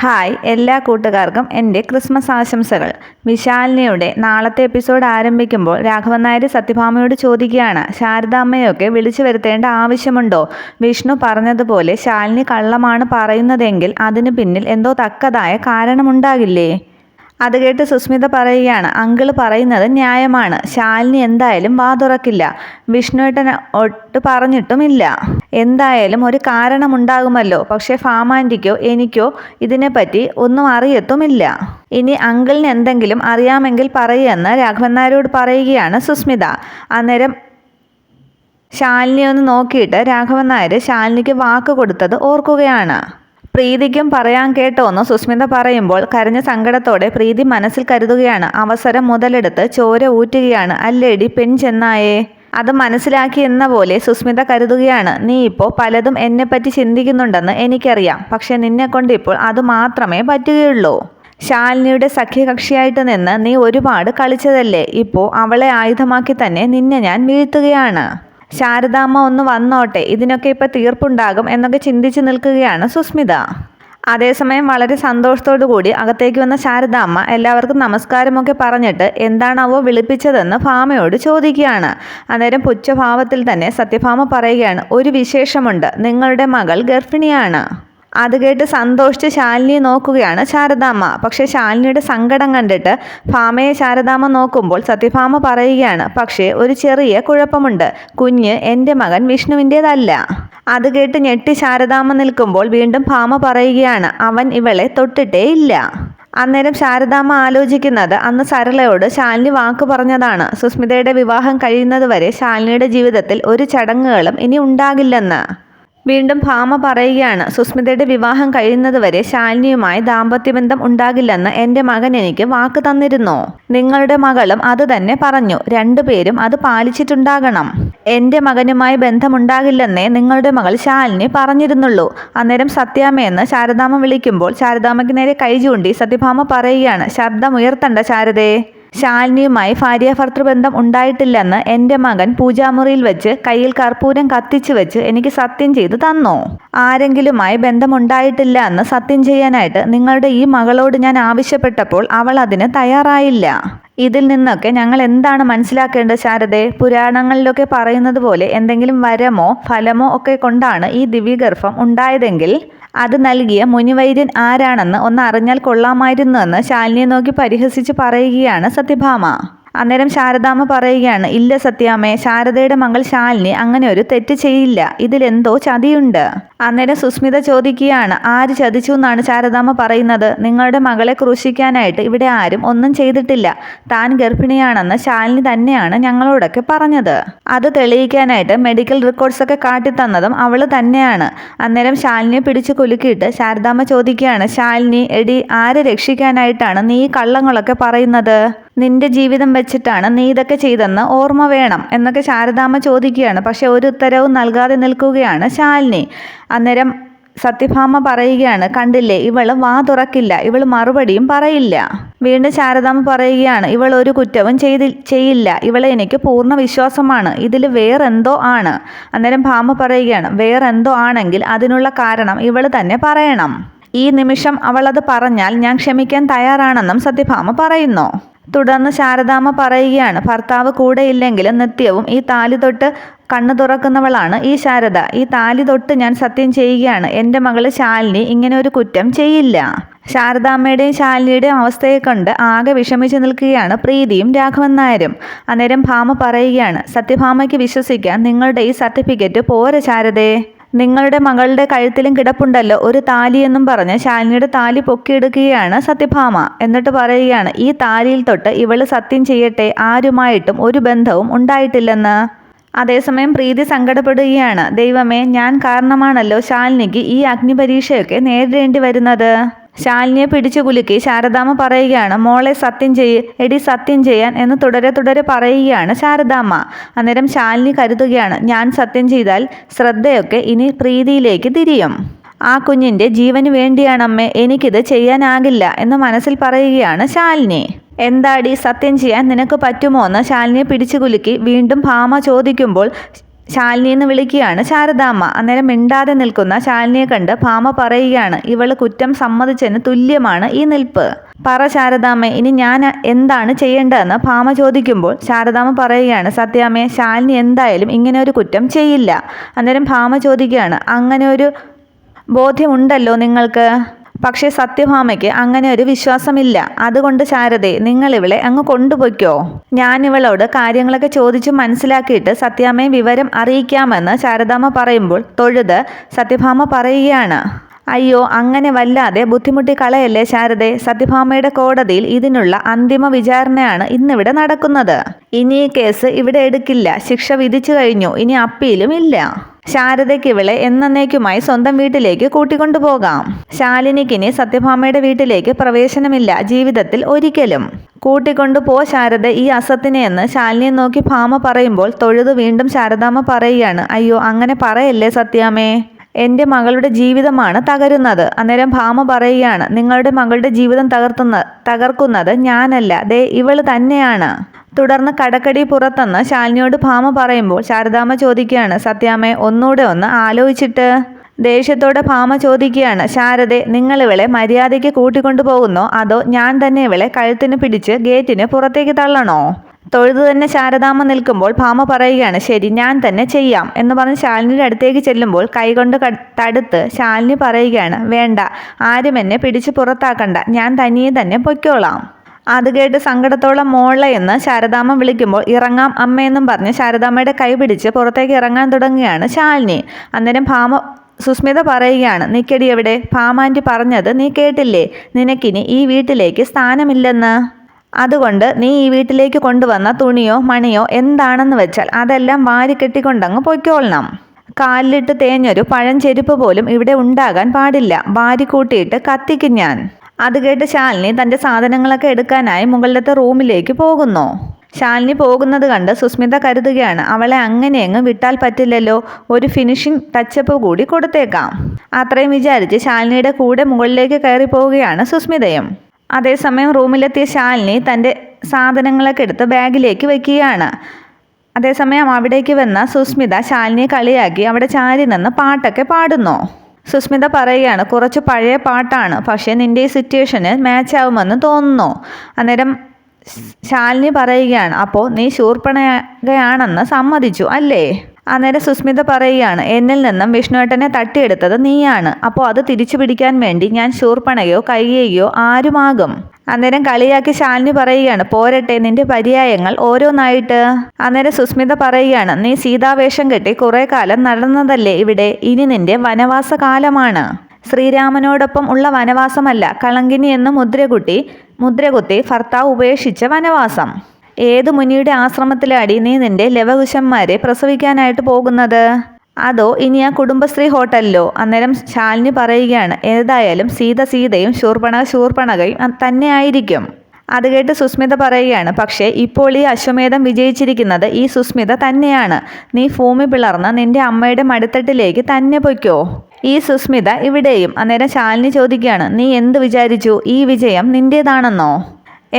Hi എല്ലാ കൂട്ടുകാർക്കും എൻ്റെ ക്രിസ്മസ് ആശംസകൾ. വിശാലിനിയുടെ നാളത്തെ എപ്പിസോഡ് ആരംഭിക്കുമ്പോൾ രാഘവൻ നായർ സത്യഭാമയോട് ചോദിക്കുകയാണ്, ശാരദാമ്മയൊക്കെ വിളിച്ചു വരുത്തേണ്ട ആവശ്യമുണ്ടോ? വിഷ്ണു പറഞ്ഞതുപോലെ ശാലിനി കള്ളമാണ് പറയുന്നതെങ്കിൽ അതിന് പിന്നിൽ എന്തോ തക്കതായ കാരണമുണ്ടാകില്ലേ? അത് കേട്ട് സുസ്മിത പറയുകയാണ്, അങ്കിള് പറയുന്നത് ന്യായമാണ്. ശാലിനി എന്തായാലും വാ തുറക്കില്ല. വിഷ്ണുവേട്ടൻ ഒട്ട് പറഞ്ഞിട്ടുമില്ല. എന്തായാലും ഒരു കാരണമുണ്ടാകുമല്ലോ. പക്ഷേ ഫാമാൻറ്റിക്കോ എനിക്കോ ഇതിനെപ്പറ്റി ഒന്നും അറിയത്തുമില്ല. ഇനി അങ്കിളിന് എന്തെങ്കിലും അറിയാമെങ്കിൽ പറയുമെന്ന് രാഘവൻ നായരോട് പറയുകയാണ് സുസ്മിത. അന്നേരം ശാലിനി ഒന്ന് നോക്കിയിട്ട് രാഘവൻ നായർ ശാലിനിക്ക് വാക്ക് കൊടുത്തത് ഓർക്കുകയാണ്. പ്രീതിക്കും പറയാൻ കേട്ടോന്ന് സുസ്മിത പറയുമ്പോൾ കരഞ്ഞ സങ്കടത്തോടെ പ്രീതി മനസ്സിൽ കരുതുകയാണ്. അവസരം മുതലെടുത്ത് ചോര ഊറ്റുകയാണ്. അല്ലേടി പെൺചെന്നായേ. അത് മനസ്സിലാക്കി എന്ന പോലെ സുസ്മിത കരുതുകയാണ്. നീ ഇപ്പോൾ പലതും എന്നെപ്പറ്റി ചിന്തിക്കുന്നുണ്ടെന്ന് എനിക്കറിയാം. പക്ഷെ നിന്നെക്കൊണ്ട് ഇപ്പോൾ അത് മാത്രമേ പറ്റുകയുള്ളൂ. ശാലിനിയുടെ സഖ്യകക്ഷിയായിട്ട് നിന്ന് നീ ഒരുപാട് കളിച്ചതല്ലേ. ഇപ്പോൾ അവളെ ആയുധമാക്കി തന്നെ നിന്നെ ഞാൻ വീഴ്ത്തുകയാണ്. ശാരദാമ്മ ഒന്ന് വന്നോട്ടെ, ഇതിനൊക്കെ ഇപ്പം തീർപ്പുണ്ടാകും എന്നൊക്കെ ചിന്തിച്ച് നിൽക്കുകയാണ് സുസ്മിത. അതേസമയം വളരെ സന്തോഷത്തോടു കൂടി അകത്തേക്ക് വന്ന ശാരദാമ്മ എല്ലാവർക്കും നമസ്കാരമൊക്കെ പറഞ്ഞിട്ട് എന്താണാവോ വിളിപ്പിച്ചതെന്ന് ഭാമയോട് ചോദിക്കുകയാണ്. അന്നേരം പുച്ഛഭാവത്തിൽ തന്നെ സത്യഭാമ പറയുകയാണ്, ഒരു വിശേഷമുണ്ട്, നിങ്ങളുടെ മകൾ ഗർഭിണിയാണ്. അത് കേട്ട് സന്തോഷിച്ച് ശാലിനിയെ നോക്കുകയാണ് ശാരദാമ്മ. പക്ഷെ ശാലിനിയുടെ സങ്കടം കണ്ടിട്ട് ഭാമയെ ശാരദാമ്മ നോക്കുമ്പോൾ സത്യഭാമ പറയുകയാണ്, പക്ഷേ ഒരു ചെറിയ കുഴപ്പമുണ്ട്. കുഞ്ഞ് എൻ്റെ മകൻ വിഷ്ണുവിൻ്റേതല്ല. അത് കേട്ട് ഞെട്ടി ശാരദാമ്മ നിൽക്കുമ്പോൾ വീണ്ടും ഭാമ പറയുകയാണ്, അവൻ ഇവളെ തൊട്ടിട്ടേ ഇല്ല. അന്നേരം ശാരദാമ്മ ആലോചിക്കുന്നത് അന്ന് സരളയോട് ശാലിനി വാക്ക് പറഞ്ഞതാണ്. സുസ്മിതയുടെ വിവാഹം കഴിയുന്നത് വരെ ശാലിനിയുടെ ജീവിതത്തിൽ ഒരു ചടങ്ങുകളും ഇനി ഉണ്ടാകില്ലെന്ന്. വീണ്ടും ഭാമ പറയുകയാണ്, സുസ്മിതയുടെ വിവാഹം കഴിയുന്നത് വരെ ശാലിനിയുമായി ദാമ്പത്യബന്ധം ഉണ്ടാകില്ലെന്ന് എൻ്റെ മകൻ എനിക്ക് വാക്ക് തന്നിരുന്നു. നിങ്ങളുടെ മകളും അത് തന്നെ പറഞ്ഞു. രണ്ടുപേരും അത് പാലിച്ചിട്ടുണ്ടാകണം. എൻ്റെ മകനുമായി ബന്ധമുണ്ടാകില്ലെന്നേ നിങ്ങളുടെ മകൾ ശാലിനി പറഞ്ഞിരുന്നുള്ളൂ. അന്നേരം സത്യാമ്മയെന്ന് ശാരദാമ്മ വിളിക്കുമ്പോൾ ശാരദാമ്മയ്ക്ക് നേരെ കൈ ചൂണ്ടി സത്യഭാമ പറയുകയാണ്, ശബ്ദമുയർത്തണ്ട ശാരദേ. ശാലിനിയുമായി ഭാര്യാഭർത്തൃബന്ധം ഉണ്ടായിട്ടില്ലെന്ന് എൻ്റെ മകൻ പൂജാമുറിയിൽ വെച്ച് കയ്യിൽ കർപ്പൂരം കത്തിച്ചു വെച്ച് എനിക്ക് സത്യം ചെയ്തു തന്നു. ആരെങ്കിലുമായി ബന്ധമുണ്ടായിട്ടില്ല എന്ന് സത്യം ചെയ്യാനായിട്ട് നിങ്ങളുടെ ഈ മകളോട് ഞാൻ ആവശ്യപ്പെട്ടപ്പോൾ അവൾ അതിന് തയ്യാറായില്ല. ഇതിൽ നിന്നൊക്കെ ഞങ്ങൾ എന്താണ് മനസ്സിലാക്കേണ്ടത് ശാരദേ? പുരാണങ്ങളിലൊക്കെ പറയുന്നത് പോലെ എന്തെങ്കിലും വരമോ ഫലമോ ഒക്കെ കൊണ്ടാണ് ഈ ദിവ്യഗർഭം ഉണ്ടായതെങ്കിൽ അത് നൽകിയ മുനിവൈദ്യൻ ആരാണെന്ന് ഒന്ന് അറിഞ്ഞാൽ കൊള്ളാമായിരുന്നുവെന്ന് ശാലിനിയെ നോക്കി പരിഹസിച്ച് പറയുകയാണ് സത്യഭാമ. അന്നേരം ശാരദാമ്മ പറയുകയാണ്, ഇല്ല സത്യാമ്മേ, ശാരദയുടെ മകൾ ശാലിനി അങ്ങനെ ഒരു തെറ്റ് ചെയ്യില്ല. ഇതിലെന്തോ ചതിയുണ്ട്. അന്നേരം സുസ്മിത ചോദിക്കുകയാണ്, ആര് ചതിച്ചു എന്നാണ് ശാരദാമ്മ പറയുന്നത്? നിങ്ങളുടെ മകളെ ക്രൂശിക്കാനായിട്ട് ഇവിടെ ആരും ഒന്നും ചെയ്തിട്ടില്ല. താൻ ഗർഭിണിയാണെന്ന് ശാലിനി തന്നെയാണ് ഞങ്ങളോടൊക്കെ പറഞ്ഞത്. അത് തെളിയിക്കാനായിട്ട് മെഡിക്കൽ റെക്കോർഡ്സൊക്കെ കാട്ടിത്തന്നതും അവൾ തന്നെയാണ്. അന്നേരം ശാലിനിയെ പിടിച്ച് കുലുക്കിയിട്ട് ശാരദാമ്മ ചോദിക്കുകയാണ്, ശാലിനി എടി, ആരെ രക്ഷിക്കാനായിട്ടാണ് നീ ഈ കള്ളങ്ങളൊക്കെ പറയുന്നത്? നിന്റെ ജീവിതം വെച്ചിട്ടാണ് നീ ഇതൊക്കെ ചെയ്തെന്ന് ഓർമ്മ വേണം എന്നൊക്കെ ശാരദാമ്മ ചോദിക്കുകയാണ്. പക്ഷെ ഒരു ഉത്തരവും നൽകാതെ നിൽക്കുകയാണ് ശാലിനി. അന്നേരം സത്യഭാമ പറയുകയാണ്, കണ്ടില്ലേ, ഇവൾ വാ തുറക്കില്ല, ഇവൾ മറുപടിയും പറയില്ല. വീണ്ടും ശാരദാമ്മ പറയുകയാണ്, ഇവൾ ഒരു കുറ്റവും ചെയ്യില്ല, ഇവളെ എനിക്ക് പൂർണ്ണ വിശ്വാസമാണ്. ഇതിൽ വേറെന്തോ ആണ്. അന്നേരം ഭാമ പറയുകയാണ്, വേറെന്തോ ആണെങ്കിൽ അതിനുള്ള കാരണം ഇവൾ തന്നെ പറയണം. ഈ നിമിഷം അവളത് പറഞ്ഞാൽ ഞാൻ ക്ഷമിക്കാൻ തയ്യാറാണെന്നും സത്യഭാമ പറയുന്നു. തുടർന്ന് ശാരദാമ്മ പറയുകയാണ്, ഭർത്താവ് കൂടെയില്ലെങ്കിലും നിത്യവും ഈ താലി തൊട്ട് കണ്ണു തുറക്കുന്നവളാണ് ഈ ശാരദ. ഈ താലി തൊട്ട് ഞാൻ സത്യം ചെയ്യുകയാണ്, എൻ്റെ മകള് ശാലിനി ഇങ്ങനെ ഒരു കുറ്റം ചെയ്യില്ല. ശാരദാമ്മയുടെയും ശാലിനിയുടെയും അവസ്ഥയെ കൊണ്ട് ആകെ വിഷമിച്ച് നിൽക്കുകയാണ് പ്രീതിയും രാഘവൻ നായരും. അന്നേരം ഭാമ പറയുകയാണ്, സത്യഭാമയ്ക്ക് വിശ്വസിക്കാൻ നിങ്ങളുടെ ഈ സർട്ടിഫിക്കറ്റ് പോരെ ശാരദേ. നിങ്ങളുടെ മകളുടെ കഴുത്തിലും കിടപ്പുണ്ടല്ലോ ഒരു താലി എന്നും പറഞ്ഞ് ശാലിനിയുടെ താലി പൊക്കിയെടുക്കുകയാണ് സത്യഭാമ. എന്നിട്ട് പറയുകയാണ്, ഈ താലിയിൽ തൊട്ട് ഇവള് സത്യം ചെയ്യട്ടെ, ആരുമായിട്ടും ഒരു ബന്ധവും ഉണ്ടായിട്ടില്ലെന്ന്. അതേസമയം പ്രീതി സങ്കടപ്പെടുകയാണ്, ദൈവമേ, ഞാൻ കാരണമാണല്ലോ ശാലിനിക്ക് ഈ അഗ്നിപരീക്ഷയൊക്കെ നേരിടേണ്ടി വരുന്നത്. ശാലിനിയെ പിടിച്ചു കുലുക്കി ശാരദാമ്മ പറയുകയാണ്, മോളെ സത്യം ചെയ്യ്, എടി സത്യം ചെയ്യാൻ എന്ന് തുടരെ പറയുകയാണ് ശാരദാമ്മ. അന്നേരം ശാലിനി കരുതുകയാണ്, ഞാൻ സത്യം ചെയ്താൽ ശ്രദ്ധയൊക്കെ ഇനി പ്രീതിയിലേക്ക് തിരിയും. ആ കുഞ്ഞിൻ്റെ ജീവന് വേണ്ടിയാണമ്മേ, എനിക്കിത് ചെയ്യാനാകില്ല എന്ന് മനസ്സിൽ പറയുകയാണ് ശാലിനി. എന്താടി, സത്യം ചെയ്യാൻ നിനക്ക് പറ്റുമോ എന്ന് ശാലിനിയെ പിടിച്ചു കുലുക്കി വീണ്ടും ഭാമ ചോദിക്കുമ്പോൾ ശാലിനി എന്ന് വിളിക്കുകയാണ് ശാരദാമ്മ. അന്നേരം മിണ്ടാതെ നിൽക്കുന്ന ശാലിനിയെ കണ്ട് ഭാമ പറയുകയാണ്, ഇവള് കുറ്റം സമ്മതിച്ചതിന് തുല്യമാണ് ഈ നിൽപ്പ്. പറ ശാരദാമ്മ, ഇനി ഞാൻ എന്താണ് ചെയ്യേണ്ടതെന്ന് ഭാമ ചോദിക്കുമ്പോൾ ശാരദാമ്മ പറയുകയാണ്, സത്യാമ്മേ, ശാലിനി എന്തായാലും ഇങ്ങനെ ഒരു കുറ്റം ചെയ്യില്ല. അന്നേരം ഭാമ ചോദിക്കുകയാണ്, അങ്ങനെ ഒരു ബോധ്യമുണ്ടല്ലോ നിങ്ങൾക്ക്? പക്ഷേ സത്യഭാമയ്ക്ക് അങ്ങനെ ഒരു വിശ്വാസമില്ല. അതുകൊണ്ട് ശാരദേ, നിങ്ങളിവളെ അങ്ങ് കൊണ്ടുപോയിക്കോ. ഞാനിവളോട് കാര്യങ്ങളൊക്കെ ചോദിച്ച് മനസ്സിലാക്കിയിട്ട് സത്യാമ്മയെ വിവരം അറിയിക്കാമെന്ന് ശാരദാമ്മ പറയുമ്പോൾ തൊഴുത് സത്യഭാമ പറയുകയാണ്, അയ്യോ, അങ്ങനെ വല്ലാതെ ബുദ്ധിമുട്ടി കളയല്ലേ ശാരദേ. സത്യഭാമയുടെ കോടതിയിൽ ഇതിനുള്ള അന്തിമ വിചാരണയാണ് ഇന്നിവിടെ നടക്കുന്നത്. ഇനി ഈ കേസ് ഇവിടെ എടുക്കില്ല. ശിക്ഷ വിധിച്ചു കഴിഞ്ഞു. ഇനി അപ്പീലും ഇല്ല. ശാരദയ്ക്ക് ഇവളെ എന്നേക്കുമായി സ്വന്തം വീട്ടിലേക്ക് കൂട്ടിക്കൊണ്ടുപോകാം. ശാലിനിക്കിനി സത്യഭാമയുടെ വീട്ടിലേക്ക് പ്രവേശനമില്ല ജീവിതത്തിൽ ഒരിക്കലും. കൂട്ടിക്കൊണ്ടുപോ ശാരദ ഈ അസത്തിനെ എന്ന് ശാലിനിയെ നോക്കി ഭാമ പറയുമ്പോൾ തൊഴുത് വീണ്ടും ശാരദാമ്മ പറയുകയാണ്, അയ്യോ, അങ്ങനെ പറയല്ലേ സത്യാമ്മേ. എൻ്റെ മകളുടെ ജീവിതമാണ് തകരുന്നത്. അന്നേരം ഭാമ പറയുകയാണ്, നിങ്ങളുടെ മകളുടെ ജീവിതം തകർക്കുന്നത് ഞാനല്ല, ദേ ഇവള് തന്നെയാണ്. തുടർന്ന് കടക്കടി പുറത്തെന്ന് ശാലിനിയോട് ഭാമ പറയുമ്പോൾ ശാരദാമ്മ ചോദിക്കുകയാണ്, സത്യാമ്മേ, ഒന്നുകൂടെ ഒന്ന് ആലോചിച്ചിട്ട്. ദേഷ്യത്തോടെ ഭാമ ചോദിക്കുകയാണ്, ശാരദെ, നിങ്ങളിവളെ മര്യാദയ്ക്ക് കൂട്ടിക്കൊണ്ടു പോകുന്നോ അതോ ഞാൻ തന്നെ ഇവളെ കഴുത്തിന് പിടിച്ച് ഗേറ്റിന് പുറത്തേക്ക് തള്ളണോ? തൊഴുതു തന്നെ ശാരദാമ്മ നിൽക്കുമ്പോൾ ഭാമ പറയുകയാണ്, ശരി, ഞാൻ തന്നെ ചെയ്യാം എന്ന് പറഞ്ഞ് ശാലിനിയുടെ അടുത്തേക്ക് ചെല്ലുമ്പോൾ കൈകൊണ്ട് തടുത്ത് ശാലിനി പറയുകയാണ്, വേണ്ട, ആരും എന്നെ പിടിച്ച് പുറത്താക്കണ്ട, ഞാൻ തനിയെ തന്നെ പൊയ്ക്കോളാം. അത് കേട്ട് സങ്കടത്തോളം മോളെ എന്ന് ശാരദാമ്മ വിളിക്കുമ്പോൾ ഇറങ്ങാം അമ്മയെന്നും പറഞ്ഞ് ശാരദാമ്മയുടെ കൈ പിടിച്ച് പുറത്തേക്ക് ഇറങ്ങാൻ തുടങ്ങുകയാണ് ശാലിനി. അന്നേരം സുസ്മിത പറയുകയാണ്, നിക്കടി എവിടെ? ഭാമാൻറ്റി പറഞ്ഞത് നീ കേട്ടില്ലേ? നിനക്കിനി ഈ വീട്ടിലേക്ക് സ്ഥാനമില്ലെന്ന്. അതുകൊണ്ട് നീ ഈ വീട്ടിലേക്ക് കൊണ്ടുവന്ന തുണിയോ മണിയോ എന്താണെന്ന് വെച്ചാൽ അതെല്ലാം വാരിക്കെട്ടിക്കൊണ്ടങ്ങ് പൊയ്ക്കോളണം. കാലിലിട്ട് തേഞ്ഞൊരു പഴഞ്ചെരുപ്പ് പോലും ഇവിടെ ഉണ്ടാകാൻ പാടില്ല. വാരിക്കൂട്ടിയിട്ട് കത്തിക്കും ഞാൻ. അത് കേട്ട് ശാലിനി തൻ്റെ സാധനങ്ങളൊക്കെ എടുക്കാനായി മുകളിലത്തെ റൂമിലേക്ക് പോകുന്നു. ശാലിനി പോകുന്നത് കണ്ട് സുസ്മിത കരുതുകയാണ്, അവളെ അങ്ങനെയങ്ങ് വിട്ടാൽ പറ്റില്ലല്ലോ, ഒരു ഫിനിഷിംഗ് ടച്ചപ്പ് കൂടി കൊടുത്തേക്കാം. അത്രയും വിചാരിച്ച് ശാലിനിയുടെ കൂടെ മുകളിലേക്ക് കയറി പോവുകയാണ് സുസ്മിതയും. അതേസമയം റൂമിലെത്തിയ ശാലിനി തൻ്റെ സാധനങ്ങളൊക്കെ എടുത്ത് ബാഗിലേക്ക് വയ്ക്കുകയാണ്. അതേസമയം അവിടേക്ക് വന്ന സുസ്മിത ശാലിനിയെ കളിയാക്കി അവിടെ ചാരി നിന്ന് പാട്ടൊക്കെ പാടുന്നു. സുസ്മിത പറയുകയാണ്, കുറച്ച് പഴയ പാട്ടാണ്, പക്ഷേ നിൻ്റെ ഈ സിറ്റുവേഷന് മാച്ച് ആവുമെന്ന് തോന്നുന്നു. അന്നേരം ശാലിനി പറയുകയാണ്, അപ്പോൾ നീ ശൂർപ്പണകയാണെന്ന് സമ്മതിച്ചു അല്ലേ? അന്നേരം സുസ്മിത പറയുകയാണ്, എന്നിൽ നിന്നും വിഷ്ണുവേട്ടനെ തട്ടിയെടുത്തത് നീയാണ്. അപ്പോൾ അത് തിരിച്ചു പിടിക്കാൻ വേണ്ടി ഞാൻ ശൂർപ്പണകയോ കയ്യേയോ ആരുമാകും. അന്നേരം കളിയാക്കി ശാലിനി പറയുകയാണ്, പോരട്ടെ, നിന്റെ പര്യായങ്ങൾ ഓരോന്നായിട്ട്. അന്നേരം സുസ്മിത പറയുകയാണ്, നീ സീതാവേഷം കെട്ടി കുറേ കാലം നടന്നതല്ലേ ഇവിടെ, ഇനി നിന്റെ വനവാസ കാലമാണ്. ശ്രീരാമനോടൊപ്പം ഉള്ള വനവാസമല്ല, കളങ്കിനി എന്ന് മുദ്രകുത്തി ഭർത്താവ് ഉപേക്ഷിച്ച വനവാസം. ഏത് മുനിയുടെ ആശ്രമത്തിലാടി നീ നിന്റെ ലവകുശന്മാരെ പ്രസവിക്കാനായിട്ട് പോകുന്നത്? അതോ ഇനി ആ കുടുംബശ്രീ ഹോട്ടലിലോ? അന്നേരം ശാലിനി പറയുകയാണ്, ഏതായാലും സീതയും ശൂർപ്പണകയും തന്നെ ആയിരിക്കും. അത് കേട്ട് സുസ്മിത പറയുകയാണ്, പക്ഷേ ഇപ്പോൾ ഈ അശ്വമേധം വിജയിച്ചിരിക്കുന്നത് ഈ സുസ്മിത തന്നെയാണ്. നീ ഭൂമി പിളർന്ന് നിന്റെ അമ്മയുടെ മടിത്തട്ടിലേക്ക് തന്നെ പൊയ്ക്കോ. ഈ സുസ്മിത ഇവിടെയും. അന്നേരം ശാലിനി ചോദിക്കുകയാണ്, നീ എന്ത് വിചാരിച്ചു? ഈ വിജയം നിന്റേതാണെന്നോ?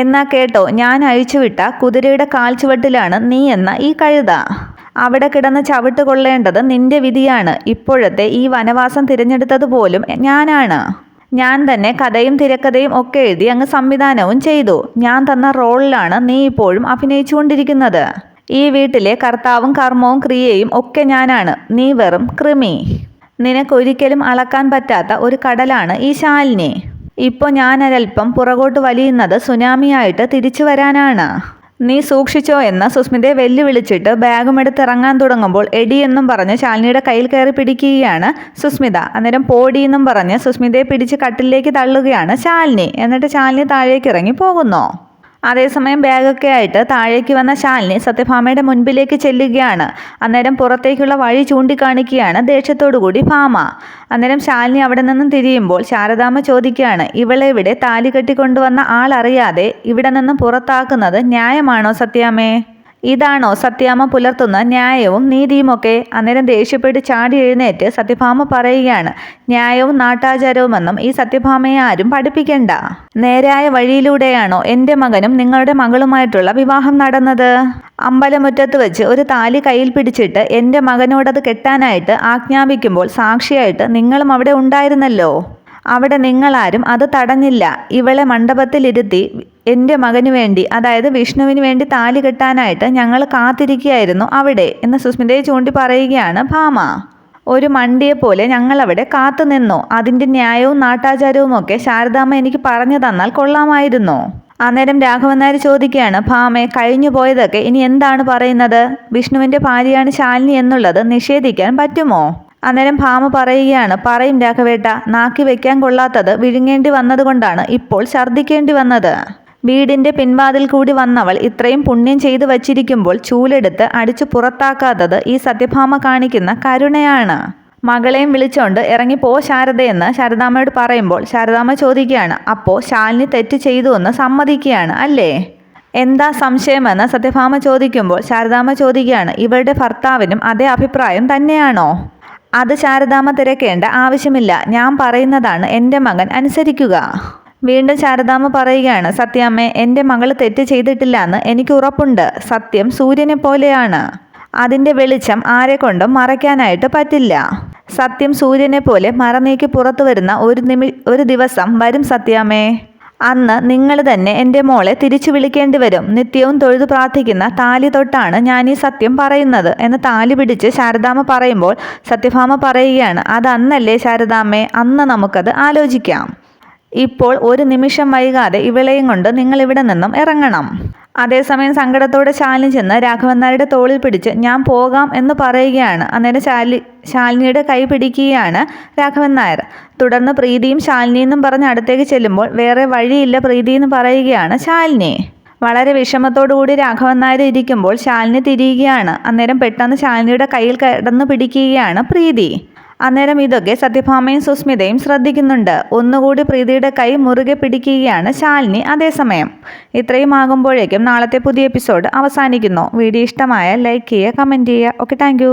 എന്നാ കേട്ടോ, ഞാൻ അഴിച്ചുവിട്ട കുതിരയുടെ കാൽച്ചുവട്ടിലാണ് നീ എന്ന ഈ കഴുത. അവിടെ കിടന്ന് ചവിട്ട് കൊള്ളേണ്ടത് നിന്റെ വിധിയാണ്. ഇപ്പോഴത്തെ ഈ വനവാസം തിരഞ്ഞെടുത്തത് പോലും ഞാനാണ്. ഞാൻ തന്നെ കഥയും തിരക്കഥയും ഒക്കെ എഴുതി അങ്ങ് സംവിധാനവും ചെയ്തു. ഞാൻ തന്ന റോളിലാണ് നീ ഇപ്പോഴും അഭിനയിച്ചുകൊണ്ടിരിക്കുന്നത്. ഈ വീട്ടിലെ കർത്താവും കർമ്മവും ക്രിയയും ഒക്കെ ഞാനാണ്. നീ വെറും കൃമി. നിനക്കൊരിക്കലും അളക്കാൻ പറ്റാത്ത ഒരു കടലാണ് ഈ ശാലിനി. ഇപ്പോൾ ഞാനൊരൽപ്പം പുറകോട്ട് വലിയുന്നത് സുനാമിയായിട്ട് തിരിച്ചു വരാനാണ്. നീ സൂക്ഷിച്ചോ എന്ന് സുസ്മിതയെ വെല്ലുവിളിച്ചിട്ട് ബാഗും എടുത്തിറങ്ങാൻ തുടങ്ങുമ്പോൾ എടി എന്നും പറഞ്ഞ് ശാലിനിയുടെ കയ്യിൽ കയറി പിടിക്കുകയാണ് സുസ്മിത. അന്നേരം പോടി എന്നും പറഞ്ഞ് സുസ്മിതയെ പിടിച്ച് കട്ടിലേക്ക് തള്ളുകയാണ് ശാലിനി. എന്നിട്ട് ശാലിനി താഴേക്ക് ഇറങ്ങി പോകുന്നു. അതേസമയം ബാഗൊക്കെ ആയിട്ട് താഴേക്ക് വന്ന ശാലിനി സത്യഭാമയുടെ മുൻപിലേക്ക് ചെല്ലുകയാണ്. അന്നേരം പുറത്തേക്കുള്ള വഴി ചൂണ്ടിക്കാണിക്കുകയാണ് ദേഷ്യത്തോടുകൂടി ഭാമ. അന്നേരം ശാലിനി അവിടെ നിന്നും തിരിയുമ്പോൾ ശാരദാമ്മ ചോദിക്കുകയാണ്, ഇവളെ ഇവിടെ താലി കെട്ടിക്കൊണ്ടുവന്ന ആളറിയാതെ ഇവിടെ നിന്നും പുറത്താക്കുന്നത് ന്യായമാണോ സത്യാമ്മേ? ഇതാണോ സത്യാമ്മ പുലർത്തുന്ന ന്യായവും നീതിയുമൊക്കെ? അന്നേരം ദേഷ്യപ്പെട്ട് ചാടി എഴുന്നേറ്റ് സത്യഭാമ പറയുകയാണ്, ന്യായവും നാട്ടാചാരവുമെന്നും ഈ സത്യഭാമയെ ആരും പഠിപ്പിക്കണ്ട. നേരായ വഴിയിലൂടെയാണോ എൻ്റെ മകനും നിങ്ങളുടെ മകളുമായിട്ടുള്ള വിവാഹം നടന്നത്? അമ്പലമുറ്റത്ത് വെച്ച് ഒരു താലി കയ്യിൽ പിടിച്ചിട്ട് എൻ്റെ മകനോടത് കെട്ടാനായിട്ട് ആജ്ഞാപിക്കുമ്പോൾ സാക്ഷിയായിട്ട് നിങ്ങളും അവിടെ ഉണ്ടായിരുന്നല്ലോ. അവിടെ നിങ്ങളാരും അത് തടഞ്ഞില്ല. ഇവളെ മണ്ഡപത്തിലിരുത്തി എൻ്റെ മകന് വേണ്ടി, അതായത് വിഷ്ണുവിന് വേണ്ടി താലി കെട്ടാനായിട്ട് ഞങ്ങൾ കാത്തിരിക്കുകയായിരുന്നു അവിടെ എന്ന് സുസ്മിതയെ ചൂണ്ടി പറയുകയാണ് ഭാമ. ഒരു മണ്ടിയെപ്പോലെ ഞങ്ങളവിടെ കാത്തു നിന്നു. അതിൻ്റെ ന്യായവും നാട്ടാചാരവും ഒക്കെ ശാരദാമ്മ എനിക്ക് പറഞ്ഞു തന്നാൽ കൊള്ളാമായിരുന്നു. അന്നേരം രാഘവൻ നായർ ചോദിക്കുകയാണ്, ഭാമേ, കഴിഞ്ഞു പോയതൊക്കെ ഇനി എന്താണ് പറയുന്നത്? വിഷ്ണുവിൻ്റെ ഭാര്യയാണ് ശാലിനി എന്നുള്ളത് നിഷേധിക്കാൻ പറ്റുമോ? അന്നേരം ഭാമ പറയുകയാണ്, പറയും രാഘവേട്ട. നാക്കി വെക്കാൻ കൊള്ളാത്തത് വിഴുങ്ങേണ്ടി വന്നതുകൊണ്ടാണ് ഇപ്പോൾ ഛർദ്ദിക്കേണ്ടി വന്നത്. വീടിൻ്റെ പിൻവാതിൽ കൂടി വന്നവൾ ഇത്രയും പുണ്യം ചെയ്തു വച്ചിരിക്കുമ്പോൾ ചൂലെടുത്ത് അടിച്ചു പുറത്താക്കാത്തത് ഈ സത്യഭാമ കാണിക്കുന്ന കരുണയാണ്. മകളെയും വിളിച്ചോണ്ട് ഇറങ്ങിപ്പോ ശാരദയെന്ന് ശാരദാമ്മയോട് പറയുമ്പോൾ ശാരദാമ്മ ചോദിക്കുകയാണ്, അപ്പോൾ ശാലിനി തെറ്റ് ചെയ്തു എന്ന് സമ്മതിക്കുകയാണ് അല്ലേ? എന്താ സംശയമെന്ന് സത്യഭാമ ചോദിക്കുമ്പോൾ ശാരദാമ്മ ചോദിക്കുകയാണ്, ഇവരുടെ ഭർത്താവിനും അതേ അഭിപ്രായം തന്നെയാണോ? അത് ശാരദാമ്മ തിരക്കേണ്ട ആവശ്യമില്ല. ഞാൻ പറയുന്നതാണ് എൻ്റെ മകൻ അനുസരിക്കുക. വീണ്ടും ശാരദാമ്മ പറയുകയാണ്, സത്യാമ്മേ, എൻ്റെ മകൾ തെറ്റ് ചെയ്തിട്ടില്ല എന്ന് എനിക്ക് ഉറപ്പുണ്ട്. സത്യം സൂര്യനെ പോലെയാണ്. അതിൻ്റെ വെളിച്ചം ആരെക്കൊണ്ടും മറയ്ക്കാനായിട്ട് പറ്റില്ല. സത്യം സൂര്യനെ പോലെ മറനീക്കി പുറത്തു വരുന്ന ഒരു ദിവസം വരും സത്യാമ്മേ. അന്ന് നിങ്ങൾ തന്നെ എൻ്റെ മോളെ തിരിച്ചു വിളിക്കേണ്ടി വരും. നിത്യവും തൊഴുതു പ്രാർത്ഥിക്കുന്ന താലി തൊട്ടാണ് ഞാൻ ഈ സത്യം പറയുന്നത് എന്ന് താലി പിടിച്ച് ശാരദാമ്മ പറയുമ്പോൾ സത്യഭാമ പറയുകയാണ്, അത് അന്നല്ലേ ശാരദാമ്മേ, അന്ന് നമുക്കത് ആലോചിക്കാം. ഇപ്പോൾ ഒരു നിമിഷം വൈകാതെ ഇവളെയും കൊണ്ട് നിങ്ങൾ ഇവിടെ നിന്നും ഇറങ്ങണം. അതേസമയം സങ്കടത്തോടെ ശാലിനി ചെന്ന് രാഘവൻ നായരുടെ തോളിൽ പിടിച്ച് ഞാൻ പോകാം എന്ന് പറയുകയാണ്. അന്നേരം ശാലിനിയുടെ കൈ പിടിക്കുകയാണ് രാഘവൻ നായർ. തുടർന്ന് പ്രീതിയും ശാലിനിയെന്നും പറഞ്ഞ് അടുത്തേക്ക് ചെല്ലുമ്പോൾ വേറെ വഴിയില്ല പ്രീതി എന്ന് പറയുകയാണ് ശാലിനി. വളരെ വിഷമത്തോടുകൂടി രാഘവൻ നായർ ഇരിക്കുമ്പോൾ ശാലിനി തിരിയുകയാണ്. അന്നേരം പെട്ടെന്ന് ശാലിനിയുടെ കയ്യിൽ കിടന്നു പിടിക്കുകയാണ് പ്രീതി. അന്നേരം ഇതൊക്കെ സത്യഭാമയും സുസ്മിതയും ശ്രദ്ധിക്കുന്നുണ്ട്. ഒന്നുകൂടി പ്രീതിയുടെ കൈ മുറുകെ പിടിക്കുകയാണ് ശാലിനി. അതേസമയം ഇത്രയും ആകുമ്പോഴേക്കും നാളത്തെ പുതിയ എപ്പിസോഡ് അവസാനിക്കുന്നു. വീഡിയോ ഇഷ്ടമായാൽ ലൈക്ക് ചെയ്യുക, കമൻറ്റ് ചെയ്യുക. Okay, thank